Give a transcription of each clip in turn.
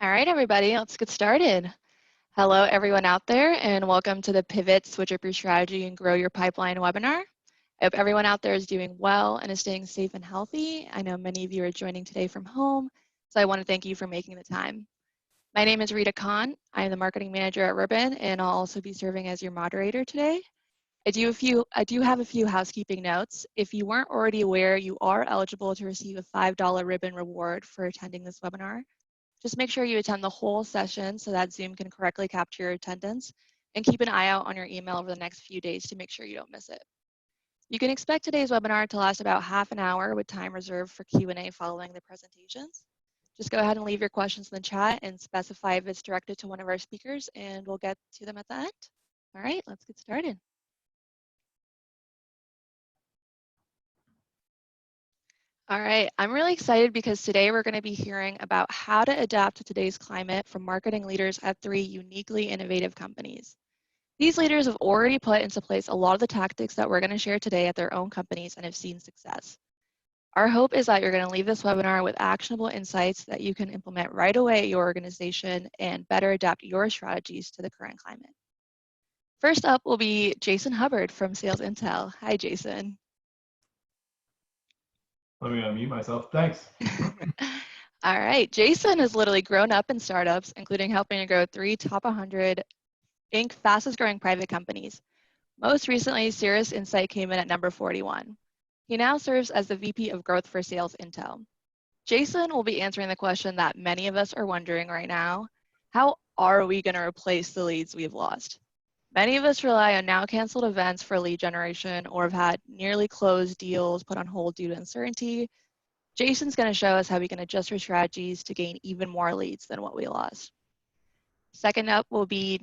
All right, everybody, let's get started. Hello, everyone out there, and welcome to the Pivot, Switch Up Your Strategy, and Grow Your Pipeline webinar. I hope everyone out there is doing well and is staying safe and healthy. I know many of you are joining today from home, so I want to thank you for making the time. My name is Rita Khan. I am the marketing manager at Rybbon, and I'll also be serving as your moderator today. I do have a few housekeeping notes. If you weren't already aware, you are eligible to receive a $5 Rybbon reward for attending this webinar. Just make sure you attend the whole session so that Zoom can correctly capture your attendance, and keep an eye out on your email over the next few days to make sure you don't miss it. You can expect today's webinar to last about half an hour with time reserved for Q&A following the presentations. Just go ahead and leave your questions in the chat and specify if it's directed to one of our speakers, and we'll get to them at the end. All right, let's get started. All right, I'm really excited because today we're going to be hearing about how to adapt to today's climate from marketing leaders at 3 uniquely innovative companies. These leaders have already put into place a lot of the tactics that we're going to share today at their own companies and have seen success. Our hope is that you're going to leave this webinar with actionable insights that you can implement right away at your organization and better adapt your strategies to the current climate. First up will be Jason Hubbard from SalesIntel. Hi, Jason. Let me unmute myself. Thanks. All right. Jason has literally grown up in startups, including helping to grow 3 top 100 Inc. fastest growing private companies. Most recently, Cirrus Insight came in at number 41. He now serves as the VP of Growth for SalesIntel. Jason will be answering the question that many of us are wondering right now: how are we going to replace the leads we've lost? Many of us rely on now canceled events for lead generation or have had nearly closed deals put on hold due to uncertainty. Jason's going to show us how we can adjust our strategies to gain even more leads than what we lost. Second up will be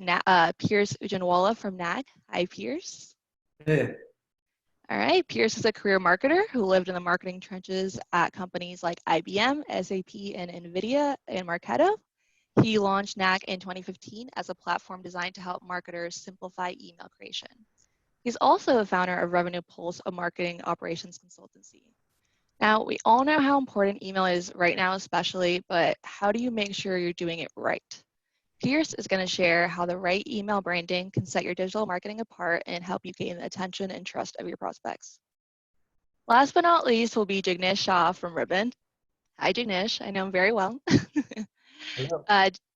Pierce Ujjanwala from Knak. Hi, Pierce. Hey. All right, Pierce is a career marketer who lived in the marketing trenches at companies like IBM, SAP, and NVIDIA and Marketo. He launched Knak in 2015 as a platform designed to help marketers simplify email creation. He's also the founder of Revenue Pulse, a marketing operations consultancy. Now, we all know how important email is right now especially, but how do you make sure you're doing it right? Pierce is going to share how the right email branding can set your digital marketing apart and help you gain the attention and trust of your prospects. Last but not least will be Jignesh Shah from Rybbon. Hi, Jignesh. I know him very well.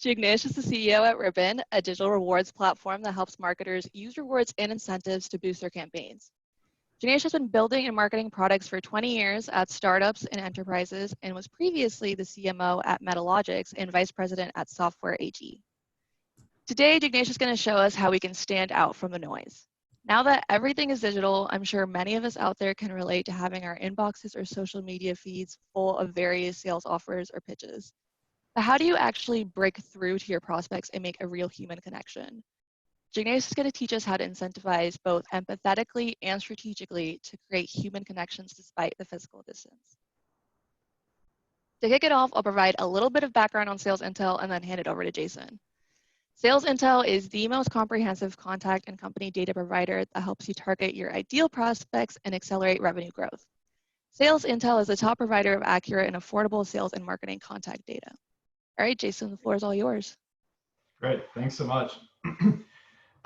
Jignesh is the CEO at Rybbon, a digital rewards platform that helps marketers use rewards and incentives to boost their campaigns. Jignesh has been building and marketing products for 20 years at startups and enterprises and was previously the CMO at Metalogics and vice president at Software AG. Today, Jignesh is going to show us how we can stand out from the noise. Now that everything is digital, I'm sure many of us out there can relate to having our inboxes or social media feeds full of various sales offers or pitches. But how do you actually break through to your prospects and make a real human connection? Jignesh is going to teach us how to incentivize both empathetically and strategically to create human connections despite the physical distance. To kick it off, I'll provide a little bit of background on SalesIntel and then hand it over to Jason. SalesIntel is the most comprehensive contact and company data provider that helps you target your ideal prospects and accelerate revenue growth. SalesIntel is the top provider of accurate and affordable sales and marketing contact data. All right, Jason, the floor is all yours. Great, thanks so much.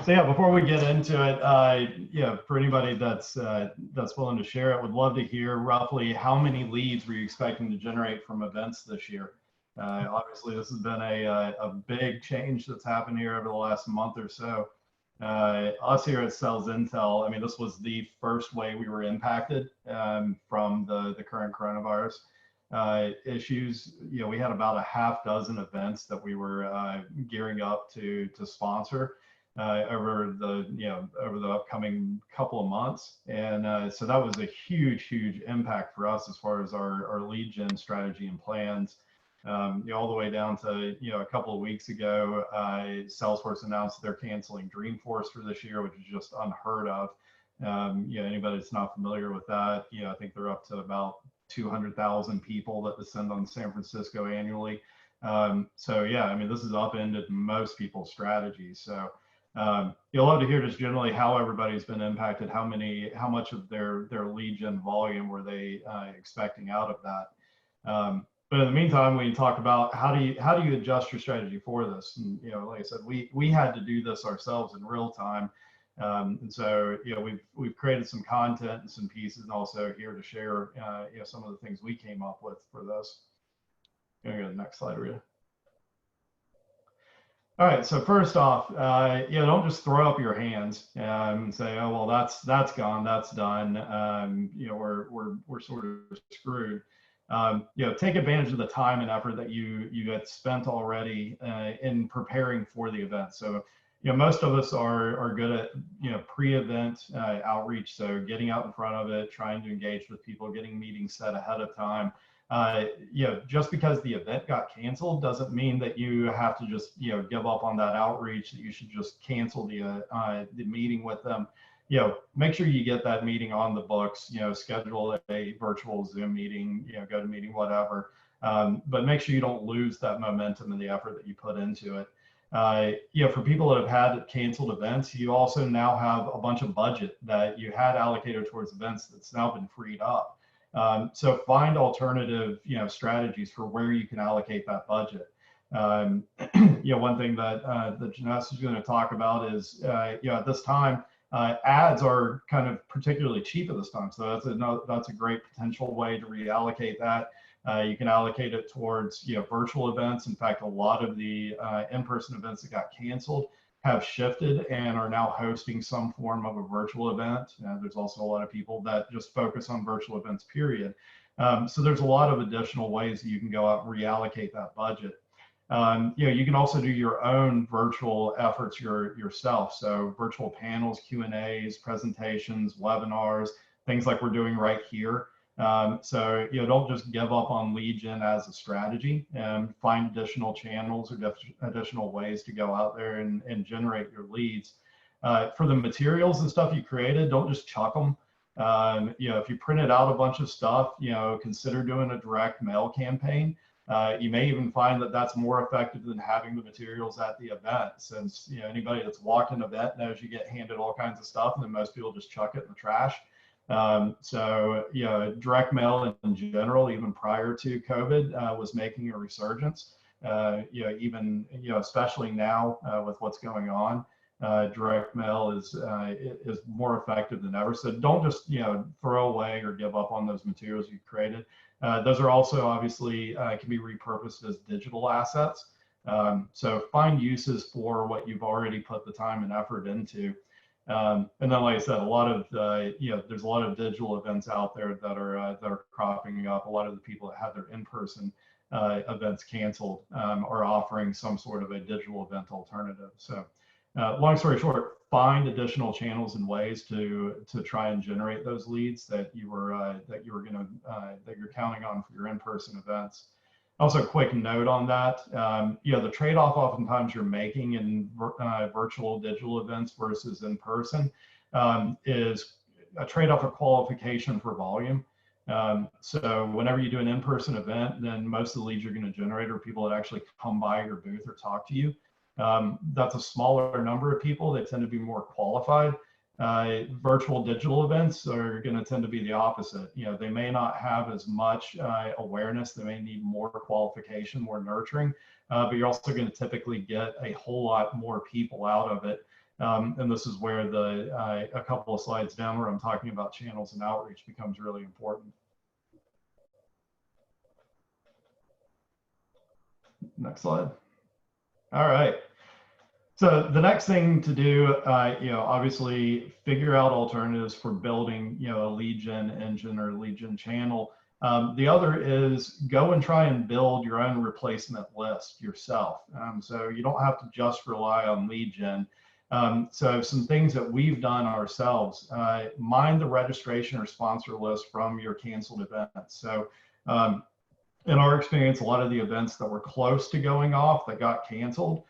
So yeah, before we get into it, for anybody that's willing to share it, would love to hear roughly how many leads were you expecting to generate from events this year? Obviously, this has been a big change that's happened here over the last month or so. Us here at SalesIntel, I mean, this was the first way we were impacted from the current coronavirus issues. We had about a half dozen events that we were gearing up to sponsor over the upcoming couple of months, and so that was a huge impact for us as far as our lead gen strategy and plans. All the way down to a couple of weeks ago, Salesforce announced they're canceling Dreamforce for this year, which is just unheard of. Anybody that's not familiar with that, I think they're up to about 200,000 people that descend on San Francisco annually. So yeah, I mean, this has upended most people's strategies. So you'll love to hear just generally how everybody's been impacted, how much of their lead gen volume were they expecting out of that. But in the meantime, we talk about how do you adjust your strategy for this? And like I said, we had to do this ourselves in real time. And so we've created some content and some pieces, and also here to share some of the things we came up with for this. Go to the next slide, Rita. All right, so first off, don't just throw up your hands and say, oh well, that's gone, that's done. We're sort of screwed. Take advantage of the time and effort that you had spent already in preparing for the event. So most of us are good at pre-event outreach, so getting out in front of it, trying to engage with people, getting meetings set ahead of time. Just because the event got canceled doesn't mean that you have to just give up on that outreach, that you should just cancel the meeting with them. Make sure you get that meeting on the books, schedule a virtual Zoom meeting, go to meeting, whatever. But make sure you don't lose that momentum and the effort that you put into it. For people that have had canceled events, you also now have a bunch of budget that you had allocated towards events that's now been freed up. So find alternative, strategies for where you can allocate that budget. One thing that Janessa is going to talk about is, at this time, ads are kind of particularly cheap at this time. So that's a great potential way to reallocate that. You can allocate it towards, virtual events. In fact, a lot of the in-person events that got canceled have shifted and are now hosting some form of a virtual event. There's also a lot of people that just focus on virtual events, period. So there's a lot of additional ways that you can go out and reallocate that budget. You can also do your own virtual efforts yourself. So virtual panels, Q&As, presentations, webinars, things like we're doing right here. So don't just give up on lead gen as a strategy, and find additional channels or additional ways to go out there and generate your leads. For the materials and stuff you created, don't just chuck them. If you printed out a bunch of stuff, consider doing a direct mail campaign. You may even find that that's more effective than having the materials at the event, since anybody that's walked an event knows you get handed all kinds of stuff, and then most people just chuck it in the trash. So direct mail in general, even prior to COVID, was making a resurgence. Even especially now with what's going on, direct mail is more effective than ever. So don't just throw away or give up on those materials you've created. Those are also obviously can be repurposed as digital assets. So find uses for what you've already put the time and effort into. And then, like I said, a lot of there's a lot of digital events out there that are cropping up. A lot of the people that had their in-person events canceled are offering some sort of a digital event alternative. So, long story short, find additional channels and ways to try and generate those leads that you're counting on for your in-person events. Also, quick note on that, the trade-off oftentimes you're making in virtual digital events versus in person is a trade-off of qualification for volume. So whenever you do an in-person event, then most of the leads you're going to generate are people that actually come by your booth or talk to you. That's a smaller number of people. They tend to be more qualified. Virtual digital events are going to tend to be the opposite. They may not have as much awareness. They may need more qualification, more nurturing, but you're also going to typically get a whole lot more people out of it. And this is where a couple of slides down where I'm talking about channels and outreach becomes really important. Next slide. All right. So the next thing to do, obviously figure out alternatives for building, a lead gen engine or lead gen channel. The other is go and try and build your own replacement list yourself. So you don't have to just rely on lead gen. So some things that we've done ourselves, mine the registration or sponsor list from your canceled events. So in our experience, a lot of the events that were close to going off that got canceled,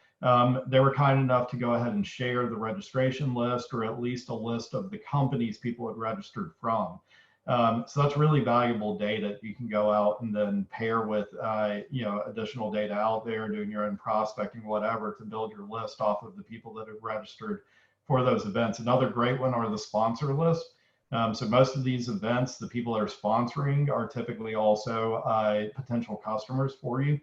they were kind enough to go ahead and share the registration list, or at least a list of the companies people had registered from. So that's really valuable data. You can go out and then pair with additional data out there, doing your own prospecting, whatever, to build your list off of the people that have registered for those events. Another great one are the sponsor lists. So most of these events, the people that are sponsoring are typically also potential customers for you.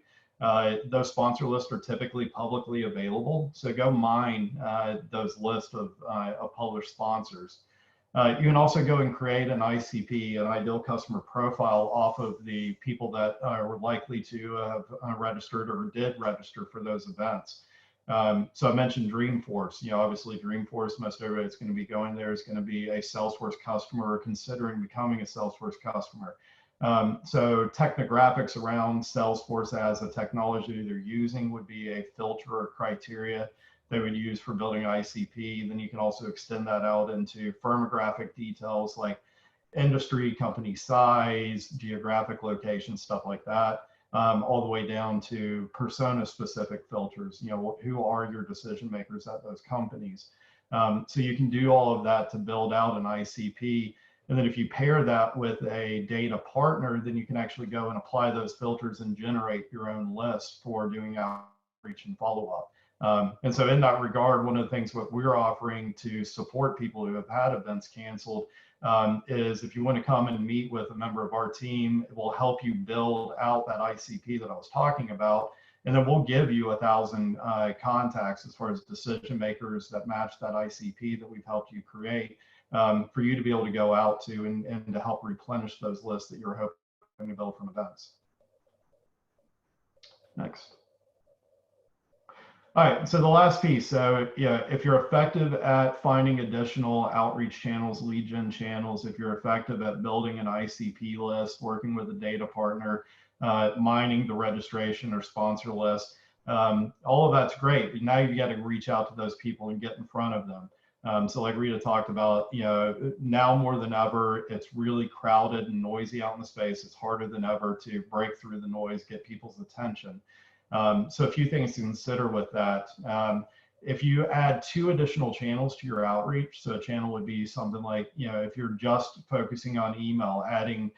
Those sponsor lists are typically publicly available, so go mine those lists of published sponsors. You can also go and create an ICP, an ideal customer profile, off of the people that were likely to have registered or did register for those events. So I mentioned Dreamforce. Obviously Dreamforce, most everybody that's going to be going there is going to be a Salesforce customer or considering becoming a Salesforce customer. So technographics around Salesforce as a technology they're using would be a filter or criteria they would use for building an ICP. Then you can also extend that out into firmographic details like industry, company size, geographic location, stuff like that, all the way down to persona specific filters. Who are your decision makers at those companies? So you can do all of that to build out an ICP. And then if you pair that with a data partner, then you can actually go and apply those filters and generate your own list for doing outreach and follow-up. And so in that regard, one of the things what we're offering to support people who have had events canceled is if you want to come and meet with a member of our team, it will help you build out that ICP that I was talking about. And then we'll give you 1,000 contacts as far as decision makers that match that ICP that we've helped you create, for you to be able to go out to and to help replenish those lists that you're hoping to build from events. Next. All right, so the last piece. So if you're effective at finding additional outreach channels, lead gen channels, if you're effective at building an ICP list, working with a data partner, mining the registration or sponsor list, all of that's great. But now you got to reach out to those people and get in front of them. So like Rita talked about, now more than ever, it's really crowded and noisy out in the space. It's harder than ever to break through the noise, get people's attention. So a few things to consider with that. If you add 2 additional channels to your outreach, so a channel would be something like, if you're just focusing on email, adding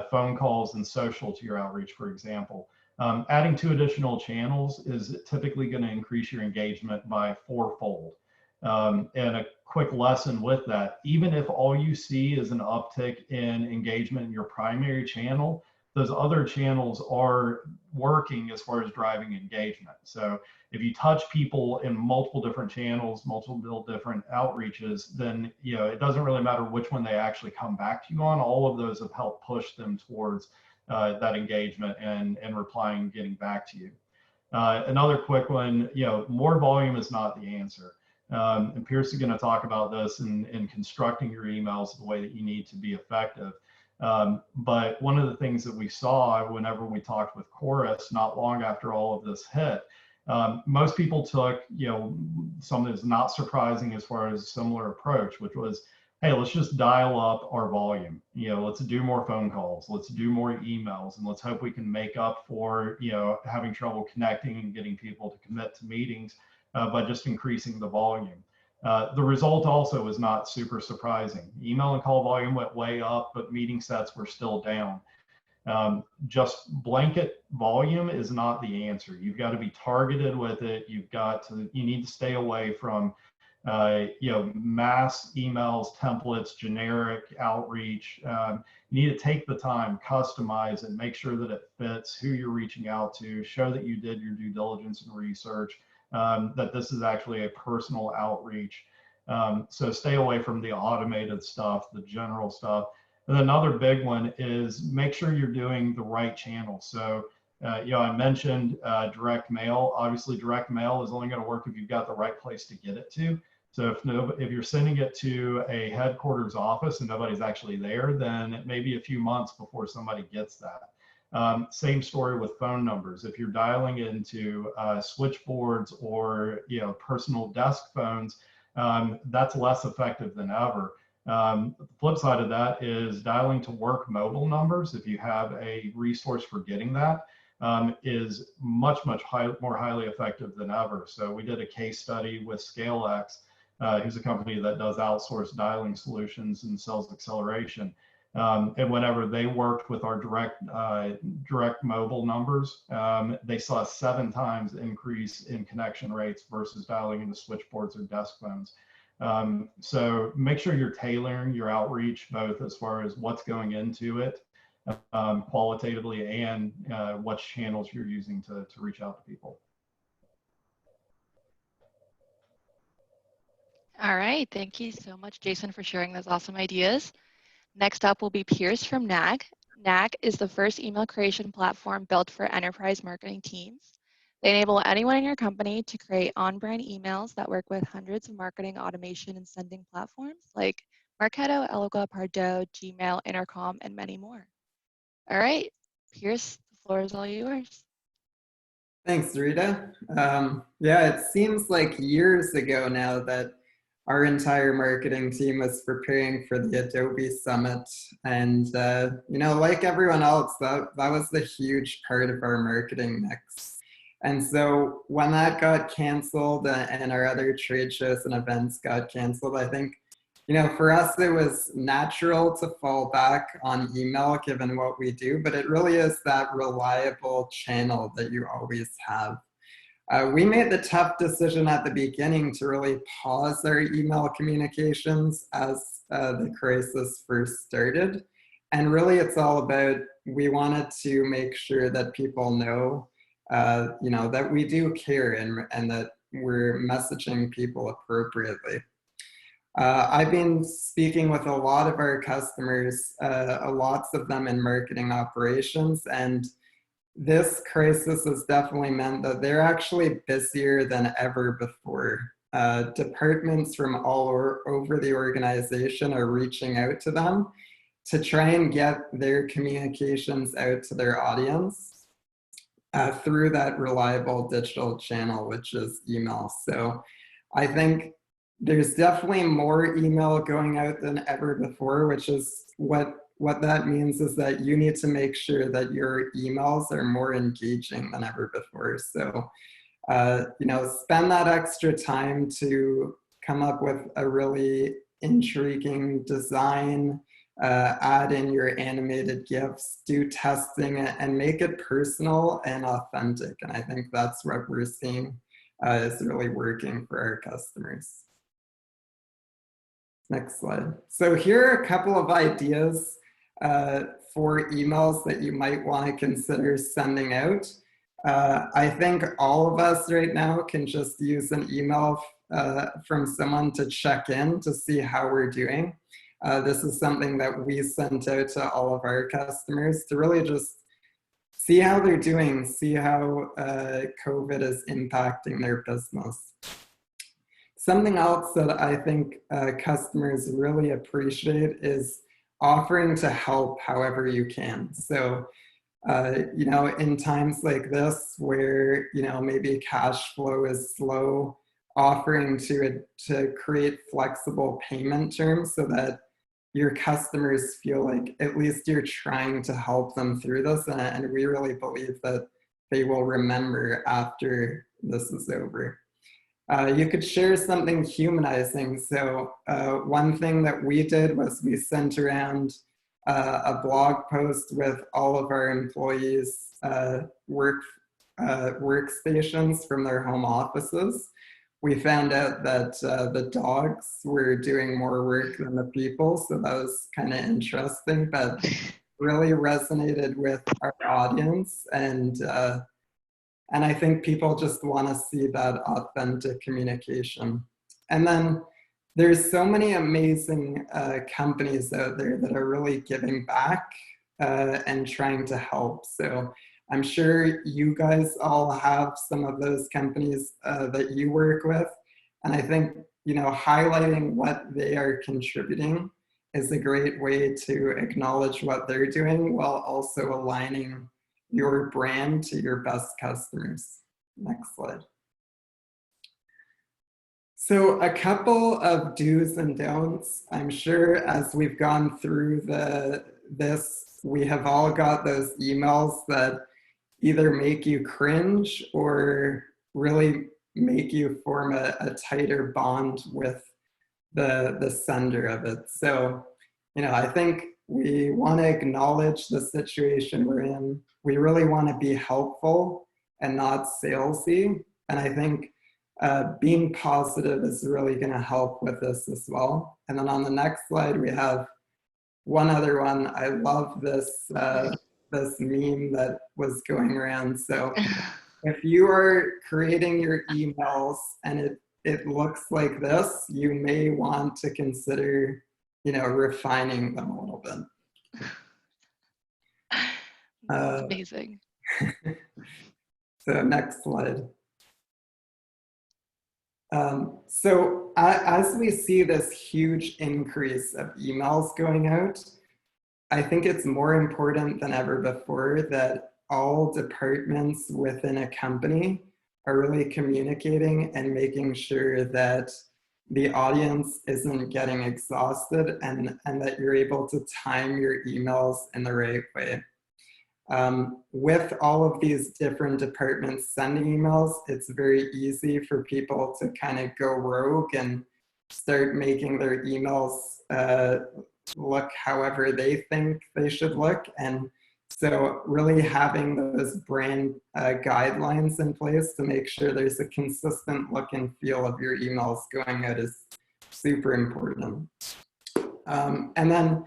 phone calls and social to your outreach, for example. Adding 2 additional channels is typically going to increase your engagement by 4-fold. And a quick lesson with that, even if all you see is an uptick in engagement in your primary channel, those other channels are working as far as driving engagement. So if you touch people in multiple different channels, multiple different outreaches, then it doesn't really matter which one they actually come back to you on. All of those have helped push them towards that engagement and replying and getting back to you. Another quick one, more volume is not the answer. And Pierce is going to talk about this in constructing your emails the way that you need to be effective. But one of the things that we saw whenever we talked with Chorus not long after all of this hit, most people took, something that's not surprising as far as a similar approach, which was, hey, let's just dial up our volume. Let's do more phone calls, let's do more emails, and let's hope we can make up for, having trouble connecting and getting people to commit to meetings by just increasing the volume. The result also was not super surprising. Email and call volume went way up, but meeting sets were still down. Just blanket volume is not the answer. You've got to be targeted with it. You need to stay away from, mass emails, templates, generic outreach. You need to take the time, customize it, make sure that it fits who you're reaching out to, show that you did your due diligence and research. That this is actually a personal outreach. So stay away from the automated stuff, the general stuff. And another big one is make sure you're doing the right channel. So, I mentioned direct mail. Obviously, direct mail is only going to work if you've got the right place to get it to. So if you're sending it to a headquarters office and nobody's actually there, then it may be a few months before somebody gets that. Same story with phone numbers. If you're dialing into switchboards or personal desk phones, that's less effective than ever. The flip side of that is dialing to work mobile numbers. If you have a resource for getting that, is much more highly effective than ever. So we did a case study with ScaleX, who's a company that does outsourced dialing solutions and sales acceleration. And whenever they worked with our direct mobile numbers, they saw a 7 times increase in connection rates versus dialing into switchboards or desk phones. So make sure you're tailoring your outreach, both as far as what's going into it qualitatively and what channels you're using to reach out to people. All right, thank you so much, Jason, for sharing those awesome ideas. Next up will be Pierce from Knak. Knak is the first email creation platform built for enterprise marketing teams. They enable anyone in your company to create on-brand emails that work with hundreds of marketing automation and sending platforms like Marketo, Eloqua, Pardot, Gmail, Intercom, and many more. All right, Pierce, the floor is all yours. Thanks, Rita. Yeah, it seems like years ago now that our entire marketing team was preparing for the Adobe Summit. And, you know, like everyone else, that was the huge part of our marketing mix. And so when that got canceled and our other trade shows and events got canceled, I think, you know, for us, it was natural to fall back on email given what we do, but it really is that reliable channel that you always have. We made the tough decision at the beginning to really pause our email communications as the crisis first started. And really it's all about, we wanted to make sure that people know, you know, that we do care and that we're messaging people appropriately. I've been speaking with a lot of our customers, lots of them in marketing operations, and this crisis has definitely meant that they're actually busier than ever before. Departments from all over the organization are reaching out to them to try and get their communications out to their audience through that reliable digital channel, which is email. So I think there's definitely more email going out than ever before, which is what that means is that you need to make sure that your emails are more engaging than ever before. So, you know, spend that extra time to come up with a really intriguing design, add in your animated GIFs, do testing, and make it personal and authentic. And I think that's what we're seeing is really working for our customers. Next slide. So here are a couple of ideas for emails that you might want to consider sending out. I think all of us right now can just use an email from someone to check in to see how we're doing. This is something that we sent out to all of our customers to really just see how they're doing, see how COVID is impacting their business. Something else that I think customers really appreciate is offering to help however you can. So, you know, in times like this where, you know, maybe cash flow is slow, offering to create flexible payment terms so that your customers feel like at least you're trying to help them through this. And we really believe that they will remember after this is over. You could share something humanizing. So one thing that we did was we sent around a blog post with all of our employees' workstations from their home offices. We found out that the dogs were doing more work than the people, so that was kind of interesting, but really resonated with our audience. And I think people just want to see that authentic communication. And then there's so many amazing companies out there that are really giving back and trying to help. So I'm sure you guys all have some of those companies that you work with. And I think, you know, highlighting what they are contributing is a great way to acknowledge what they're doing while also aligning your brand to your best customers. Next slide. So a couple of do's and don'ts. I'm sure as we've gone through this, we have all got those emails that either make you cringe or really make you form a tighter bond with the sender of it. So, you know, I think we want to acknowledge the situation we're in. We really want to be helpful and not salesy. And I think being positive is really going to help with this as well. And then on the next slide, we have one other one. I love this, this meme that was going around. So if you are creating your emails and it looks like this, you may want to consider, refining them a little bit. That's amazing. So next slide. So as we see this huge increase of emails going out, I think it's more important than ever before that all departments within a company are really communicating and making sure that the audience isn't getting exhausted and that you're able to time your emails in the right way. With all of these different departments sending emails, it's very easy for people to kind of go rogue and start making their emails look however they think they should look. And so really having those brand guidelines in place to make sure there's a consistent look and feel of your emails going out is super important. And then,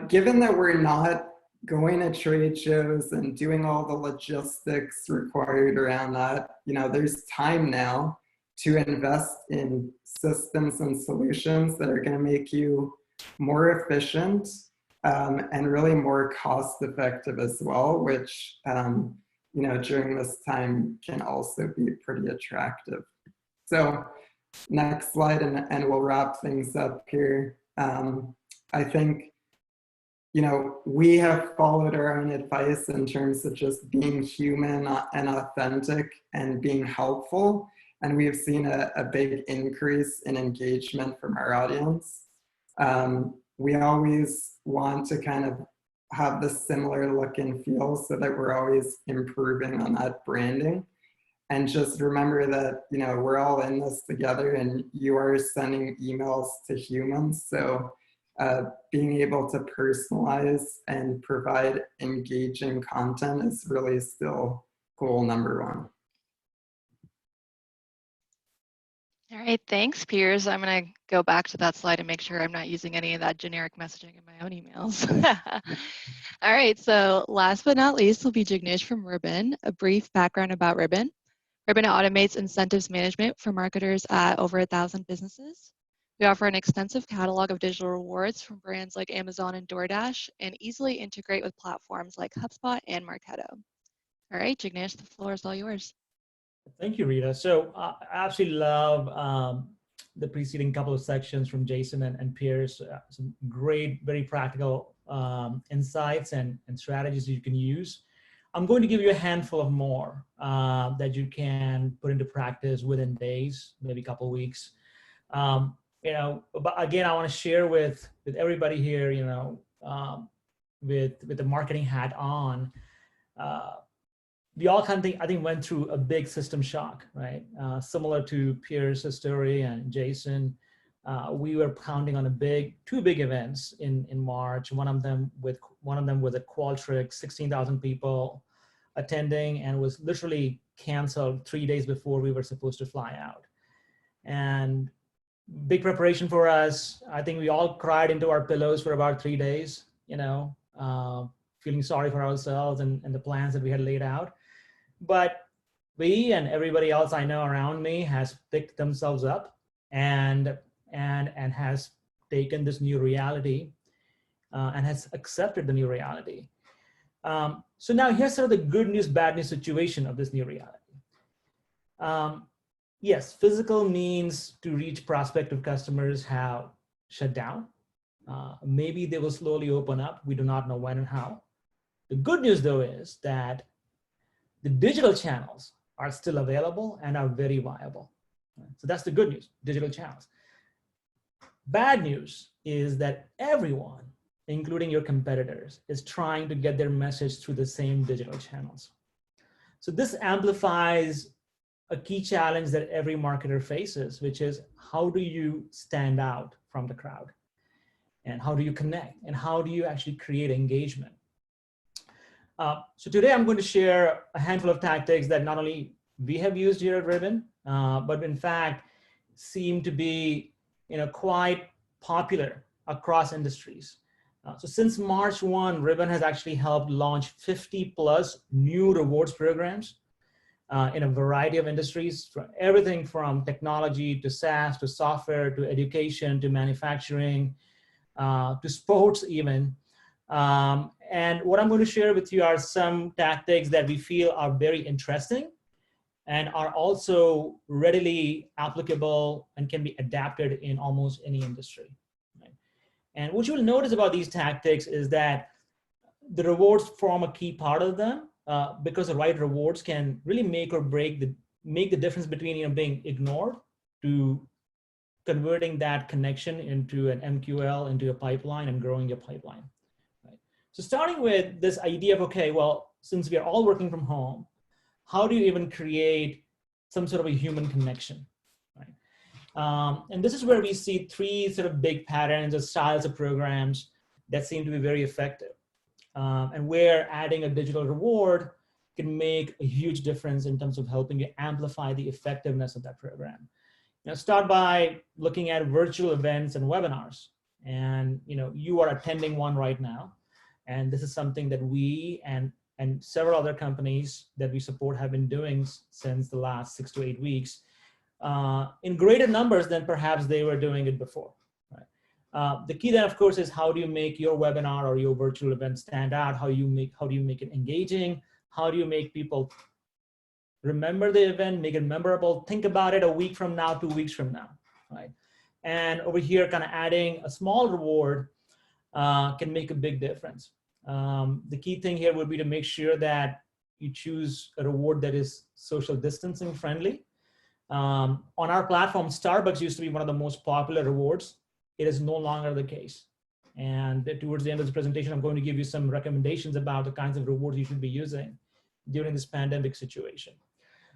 given that we're not going to trade shows and doing all the logistics required around that, there's time now to invest in systems and solutions that are going to make you more efficient and really more cost effective as well, which, during this time can also be pretty attractive. So next slide, and we'll wrap things up here. I think, we have followed our own advice in terms of just being human and authentic and being helpful. And we've seen a big increase in engagement from our audience. We always want to kind of have the similar look and feel so that we're always improving on that branding. And just remember that, we're all in this together and you are sending emails to humans. So being able to personalize and provide engaging content is really still goal number one. All right, thanks, Piers. I'm going to go back to that slide and make sure I'm not using any of that generic messaging in my own emails. All right, so last but not least will be Jignesh from Rybbon. A brief background about Rybbon. Rybbon automates incentives management for marketers at over 1,000 businesses. We offer an extensive catalog of digital rewards from brands like Amazon and DoorDash and easily integrate with platforms like HubSpot and Marketo. All right, Jignesh, the floor is all yours. Thank you, Rita. So I absolutely love the preceding couple of sections from Jason and Piers. Some great, very practical insights and strategies you can use. I'm going to give you a handful of more that you can put into practice within days, maybe a couple of weeks. But again, I want to share with everybody here, with the marketing hat on. We all kind of I think went through a big system shock, right? Similar to Piers' story and Jason, we were counting on two big events in March. One of them was at Qualtrics, 16,000 people attending, and was literally canceled 3 days before we were supposed to fly out. And big preparation for us. I think we all cried into our pillows for about 3 days, feeling sorry for ourselves and the plans that we had laid out. But we and everybody else I know around me has picked themselves up and has taken this new reality and has accepted the new reality. So now here's sort of the good news, bad news situation of this new reality. Yes, physical means to reach prospective customers have shut down. Maybe they will slowly open up. We do not know when and how. The good news though is that the digital channels are still available and are very viable. So that's the good news, digital channels. Bad news is that everyone, including your competitors, is trying to get their message through the same digital channels. So this amplifies a key challenge that every marketer faces, which is how do you stand out from the crowd? And how do you connect? And how do you actually create engagement? So today I'm going to share a handful of tactics that not only we have used here at Rybbon, but in fact seem to be quite popular across industries. So since March 1, Rybbon has actually helped launch 50 plus new rewards programs in a variety of industries, everything from technology to SaaS to software to education to manufacturing to sports even. And what I'm going to share with you are some tactics that we feel are very interesting and are also readily applicable and can be adapted in almost any industry. Right? And what you'll notice about these tactics is that the rewards form a key part of them because the right rewards can really make or break make the difference between being ignored to converting that connection into an MQL, into a pipeline, and growing your pipeline. Right? So starting with this idea of, okay, well, since we are all working from home, how do you even create some sort of a human connection? Right? And this is where we see three sort of big patterns or styles of programs that seem to be very effective. And where adding a digital reward can make a huge difference in terms of helping you amplify the effectiveness of that program. Start by looking at virtual events and webinars. And you are attending one right now. And this is something that we and several other companies that we support have been doing since the last 6 to 8 weeks in greater numbers than perhaps they were doing it before. Right? The key then, of course, is how do you make your webinar or your virtual event stand out? How do you make it engaging? How do you make people remember the event, make it memorable, think about it a week from now, 2 weeks from now, right? And over here, kind of adding a small reward can make a big difference. The key thing here would be to make sure that you choose a reward that is social distancing friendly. On our platform, Starbucks used to be one of the most popular rewards. It is no longer the case. And towards the end of the presentation, I'm going to give you some recommendations about the kinds of rewards you should be using during this pandemic situation.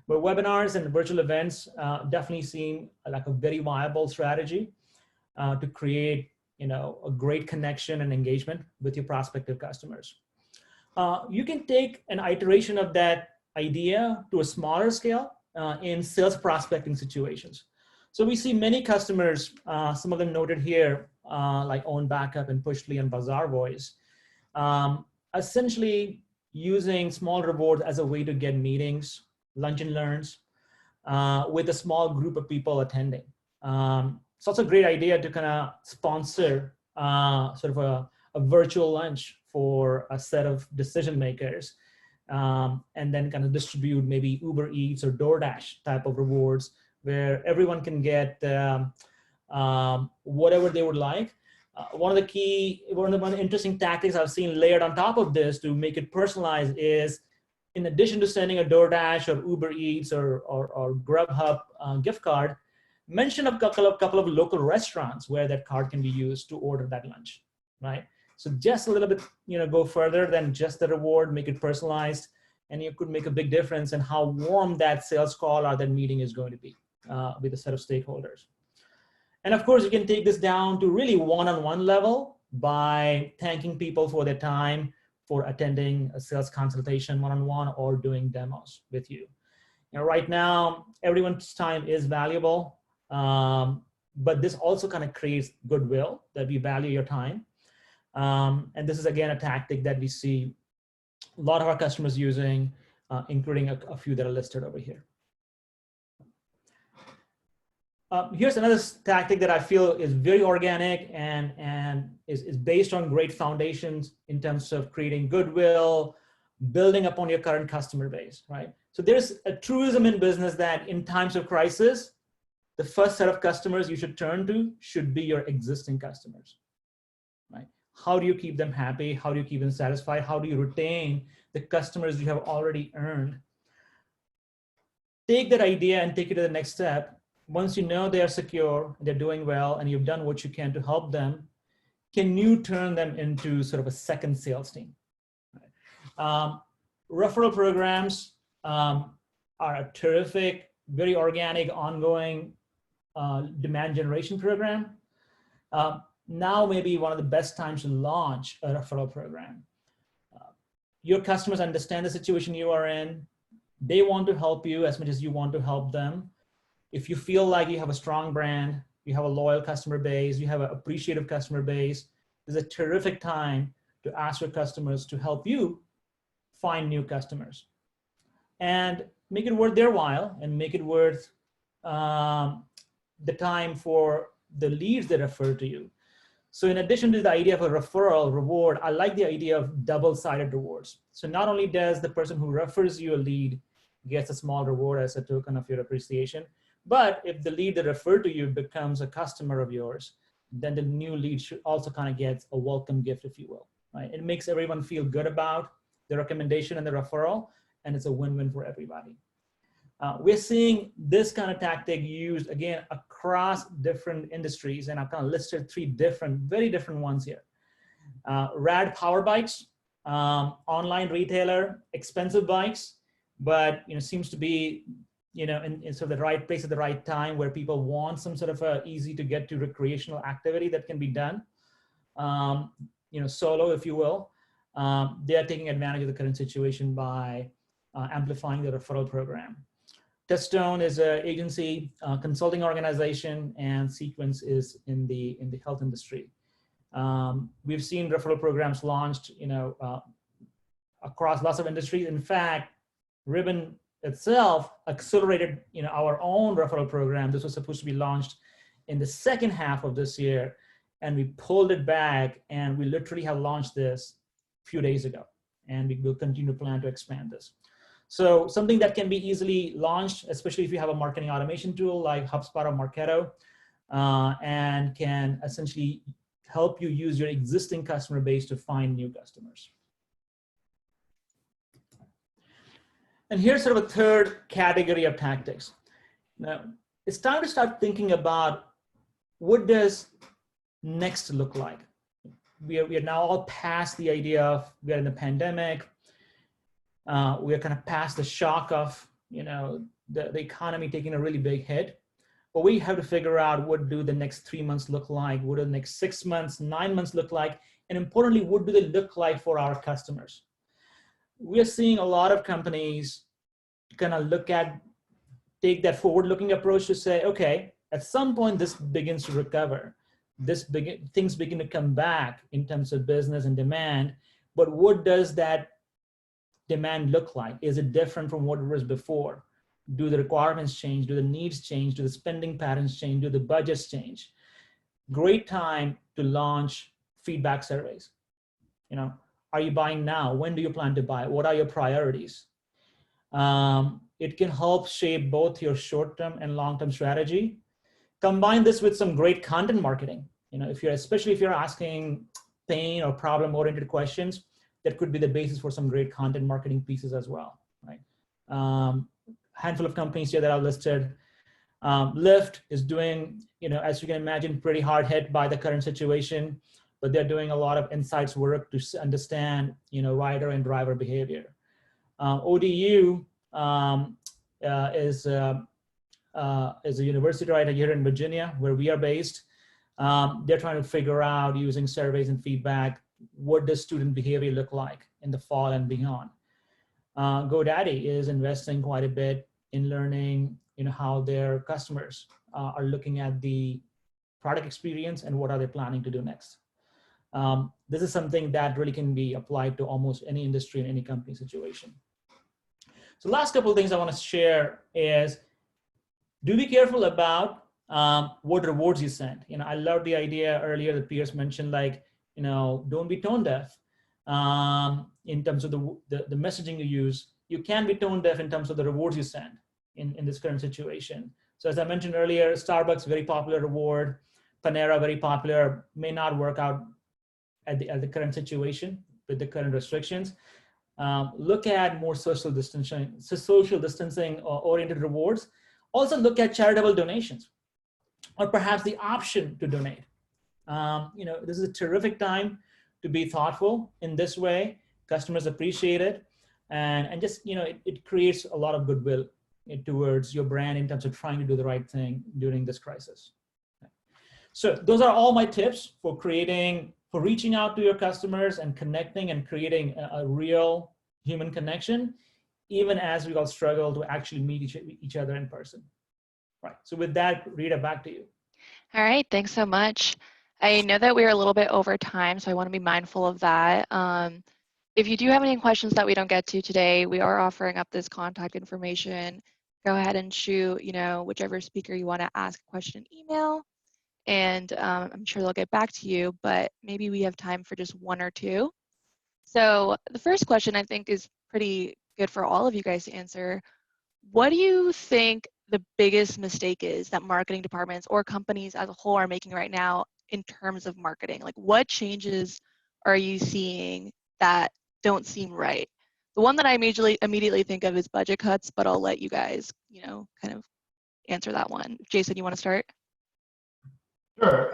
But webinars and virtual events definitely seem like a very viable strategy to create, a great connection and engagement with your prospective customers. You can take an iteration of that idea to a smaller scale in sales prospecting situations. So we see many customers, some of them noted here, like Own Backup and Pushly and Bazaar Voice, essentially using small rewards as a way to get meetings, lunch and learns with a small group of people attending. So it's a great idea to kind of sponsor sort of a virtual lunch for a set of decision makers and then kind of distribute maybe Uber Eats or DoorDash type of rewards where everyone can get whatever they would like. One of the interesting tactics I've seen layered on top of this to make it personalized is, in addition to sending a DoorDash or Uber Eats or Grubhub gift card, mention a couple of local restaurants where that card can be used to order that lunch, right? So just a little bit, go further than just the reward, make it personalized, and you could make a big difference in how warm that sales call or that meeting is going to be with a set of stakeholders. And of course, you can take this down to really one-on-one level by thanking people for their time, for attending a sales consultation one-on-one or doing demos with you. Right now, everyone's time is valuable, but this also kind of creates goodwill that we value your time. And this is, again, a tactic that we see a lot of our customers using, including a few that are listed over here. Here's another tactic that I feel is very organic and is based on great foundations in terms of creating goodwill, building upon your current customer base, right? So there's a truism in business that in times of crisis, the first set of customers you should turn to should be your existing customers, right? How do you keep them happy? How do you keep them satisfied? How do you retain the customers you have already earned? Take that idea and take it to the next step. Once you know they are secure, they're doing well, and you've done what you can to help them, can you turn them into sort of a second sales team? Right? Referral programs are a terrific, very organic, ongoing demand generation program. Now may be one of the best times to launch a referral program. Your customers understand the situation you are in. They want to help you as much as you want to help them. If you feel like you have a strong brand, you have a loyal customer base, you have an appreciative customer base, this is a terrific time to ask your customers to help you find new customers and make it worth their while and make it worth the time for the leads that refer to you. So in addition to the idea of a referral reward, I like the idea of double-sided rewards. So not only does the person who refers you a lead gets a small reward as a token of your appreciation, but if the lead that referred to you becomes a customer of yours, then the new lead should also kind of get a welcome gift, if you will. Right? It makes everyone feel good about the recommendation and the referral, and it's a win-win for everybody. We're seeing this kind of tactic used, again, across different industries, and I've kind of listed three very different ones here. Rad power bikes, online retailer, expensive bikes, but seems to be in sort of the right place at the right time where people want some sort of a easy to get to recreational activity that can be done, solo, if you will. They are taking advantage of the current situation by amplifying the referral program. Touchstone is an agency, consulting organization, and Sequence is in the health industry. We've seen referral programs launched, across lots of industries. In fact, Rybbon itself accelerated, our own referral program. This was supposed to be launched in the second half of this year, and we pulled it back, and we literally have launched this a few days ago, and we will continue to plan to expand this. So something that can be easily launched, especially if you have a marketing automation tool like HubSpot or Marketo, and can essentially help you use your existing customer base to find new customers. And here's sort of a third category of tactics. Now, it's time to start thinking about what does next look like. We are now all past the idea of we are in the pandemic. We are kind of past the shock of the economy taking a really big hit. But we have to figure out what do the next 3 months look like, what do the next 6 months, 9 months look like, and importantly, what do they look like for our customers? We're seeing a lot of companies kind of take that forward-looking approach to say, okay, at some point this begins to recover. Things begin to come back in terms of business and demand, but what does that demand look like? Is it different from what it was before? Do the requirements change? Do the needs change? Do the spending patterns change? Do the budgets change? Great time to launch feedback surveys. Are you buying now? When do you plan to buy? What are your priorities? It can help shape both your short-term and long-term strategy. Combine this with some great content marketing. Especially if you're asking pain or problem-oriented questions, that could be the basis for some great content marketing pieces as well, right? Handful of companies here that are listed. Lyft is doing, as you can imagine, pretty hard hit by the current situation, but they're doing a lot of insights work to understand, rider and driver behavior. ODU is a university right here in Virginia, where we are based. They're trying to figure out, using surveys and feedback, what does student behavior look like in the fall and beyond. GoDaddy is investing quite a bit in learning, how their customers are looking at the product experience and what are they planning to do next. This is something that really can be applied to almost any industry and any company situation. So last couple of things I want to share is, do be careful about what rewards you send. I love the idea earlier that Pierce mentioned, like, don't be tone deaf in terms of the messaging you use. You can be tone deaf in terms of the rewards you send in this current situation. So as I mentioned earlier, Starbucks, very popular reward. Panera, very popular, may not work out at the current situation with the current restrictions. Look at more social distancing oriented rewards. Also look at charitable donations, or perhaps the option to donate. This is a terrific time to be thoughtful in this way. Customers appreciate it, and just it creates a lot of goodwill towards your brand in terms of trying to do the right thing during this crisis. So those are all my tips for reaching out to your customers and connecting and creating a real human connection, even as we all struggle to actually meet each other in person. Right. So with that, Rita, back to you. All right, thanks so much. I know that we're a little bit over time, so I want to be mindful of that. If you do have any questions that we don't get to today, we are offering up this contact information. Go ahead and shoot, whichever speaker you want to ask a question in email, and I'm sure they'll get back to you, but maybe we have time for just one or two. So the first question I think is pretty good for all of you guys to answer. What do you think the biggest mistake is that marketing departments or companies as a whole are making right now in terms of marketing? Like, what changes are you seeing that don't seem right? The one that I immediately think of is budget cuts, but I'll let you guys, kind of answer that one. Jason, you want to start? Sure.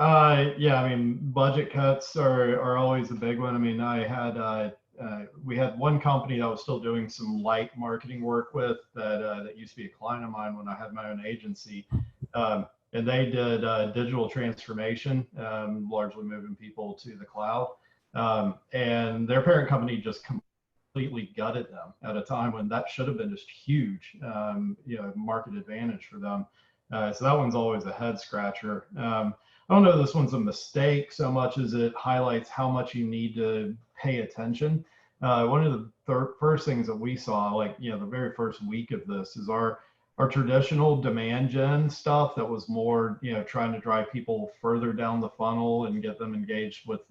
Yeah, I mean, budget cuts are always a big one. I mean, we had one company that I was still doing some light marketing work with that used to be a client of mine when I had my own agency. And they did digital transformation, largely moving people to the cloud. And their parent company just completely gutted them at a time when that should have been just huge, market advantage for them. So that one's always a head scratcher. I don't know if this one's a mistake so much as it highlights how much you need to pay attention. One of the first things that we saw, the very first week of this, is our traditional demand gen stuff that was more, trying to drive people further down the funnel and get them engaged with,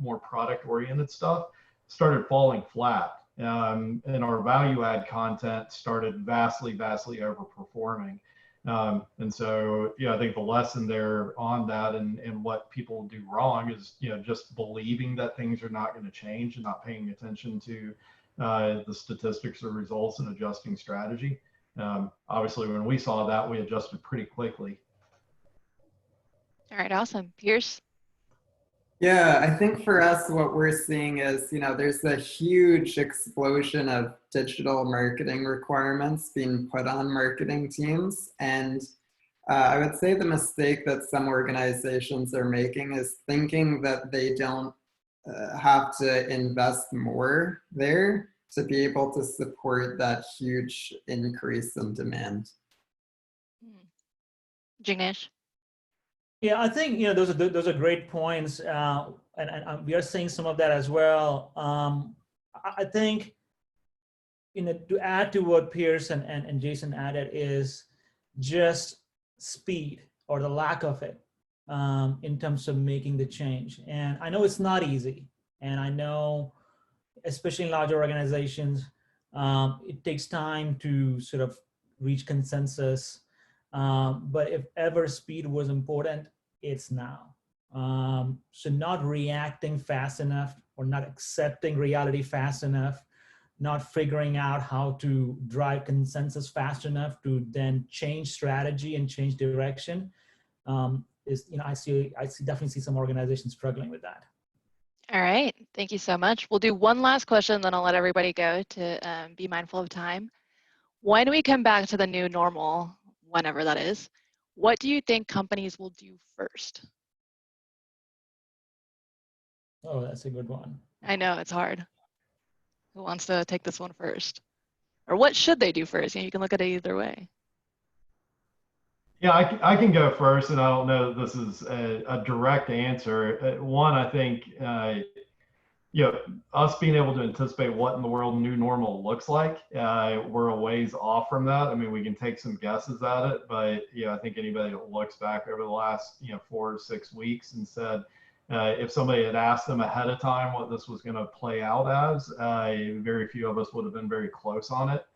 more product oriented stuff, started falling flat. And our value add content started vastly overperforming. And so, I think the lesson there on that and what people do wrong is, just believing that things are not going to change and not paying attention to the statistics or results and adjusting strategy. Obviously, when we saw that, we adjusted pretty quickly. All right, awesome. Pierce? Yeah, I think for us, what we're seeing is, there's a huge explosion of digital marketing requirements being put on marketing teams. And I would say the mistake that some organizations are making is thinking that they don't have to invest more there to be able to support that huge increase in demand. Jignesh? Yeah, I think those are great points, and we are seeing some of that as well. I think to add to what Pierce and Jason added is just speed or the lack of it in terms of making the change. And I know it's not easy, and I know especially in larger organizations, it takes time to sort of reach consensus. But if ever speed was important, it's now. So not reacting fast enough or not accepting reality fast enough, not figuring out how to drive consensus fast enough to then change strategy and change direction is, I definitely see some organizations struggling with that. All right, thank you so much. We'll do one last question, then I'll let everybody go to be mindful of time. When we come back to the new normal, whenever that is, what do you think companies will do first? Oh, that's a good one. I know, it's hard. Who wants to take this one first? Or what should they do first? You can look at it either way. Yeah, I can go first, and I don't know that this is a direct answer. One, I think, us being able to anticipate what in the world new normal looks like, we're a ways off from that. I mean, we can take some guesses at it, but I think anybody that looks back over the last 4 to 6 weeks and said, if somebody had asked them ahead of time what this was going to play out as, very few of us would have been very close on it.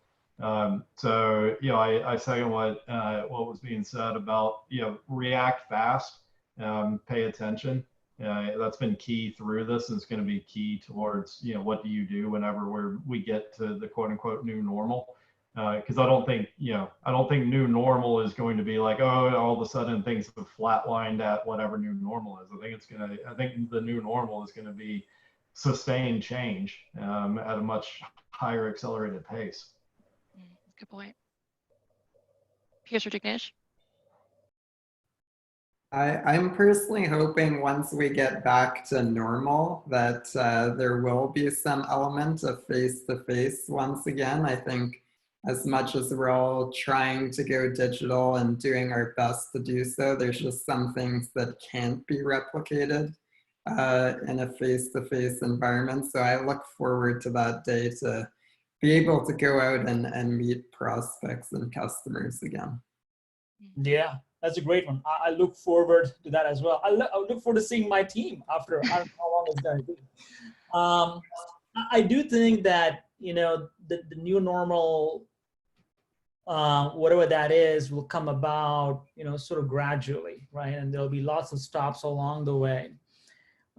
So, I second what was being said about, react fast, pay attention. That's been key through this, and it's going to be key towards, what do you do whenever we get to the quote unquote new normal? Because I don't think new normal is going to be like, oh, all of a sudden things have flatlined at whatever new normal is. I think the new normal is going to be sustained change at a much higher accelerated pace. Good point. Pierce or Jignesh? I'm personally hoping once we get back to normal that there will be some element of face-to-face once again. I think as much as we're all trying to go digital and doing our best to do so, there's just some things that can't be replicated in a face-to-face environment. So I look forward to that day to be able to go out and meet prospects and customers again. Yeah, that's a great one. I look forward to that as well. I look forward to seeing my team after, I don't know how long it's going to be. I do think that, you know, the new normal, whatever that is, will come about, you know, sort of gradually, right? And there'll be lots of stops along the way.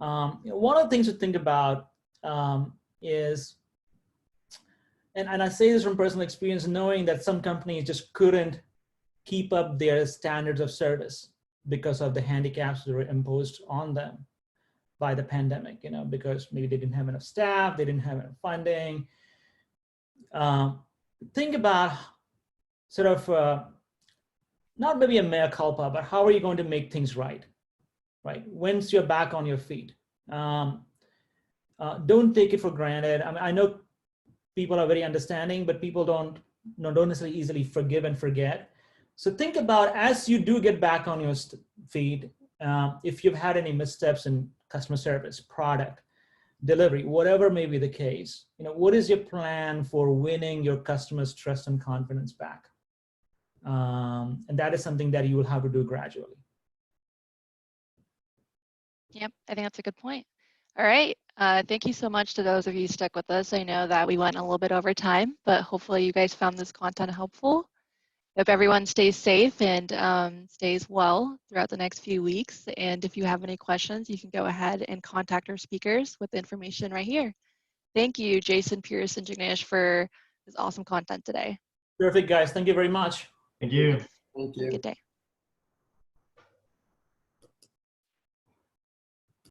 You know, one of the things to think about is, and I say this from personal experience, knowing that some companies just couldn't keep up their standards of service because of the handicaps that were imposed on them by the pandemic, you know, because maybe they didn't have enough staff, they didn't have enough funding. Think about sort of, not maybe a mea culpa, but how are you going to make things right? Right, once you're back on your feet. Don't take it for granted. I mean, I know people are very understanding, but people don't necessarily easily forgive and forget. So think about, as you do get back on your feet, if you've had any missteps in customer service, product, delivery, whatever may be the case, you know, what is your plan for winning your customers' trust and confidence back? And that is something that you will have to do gradually. Yep, I think that's a good point. All right, thank you so much to those of you who stuck with us. I know that we went a little bit over time, but hopefully you guys found this content helpful. Hope everyone stays safe and stays well throughout the next few weeks. And if you have any questions, you can go ahead and contact our speakers with the information right here. Thank you, Jason, Pierce, and Jignesh, for this awesome content today. Perfect, guys. Thank you very much. Thank you. Thank Have a you. good day.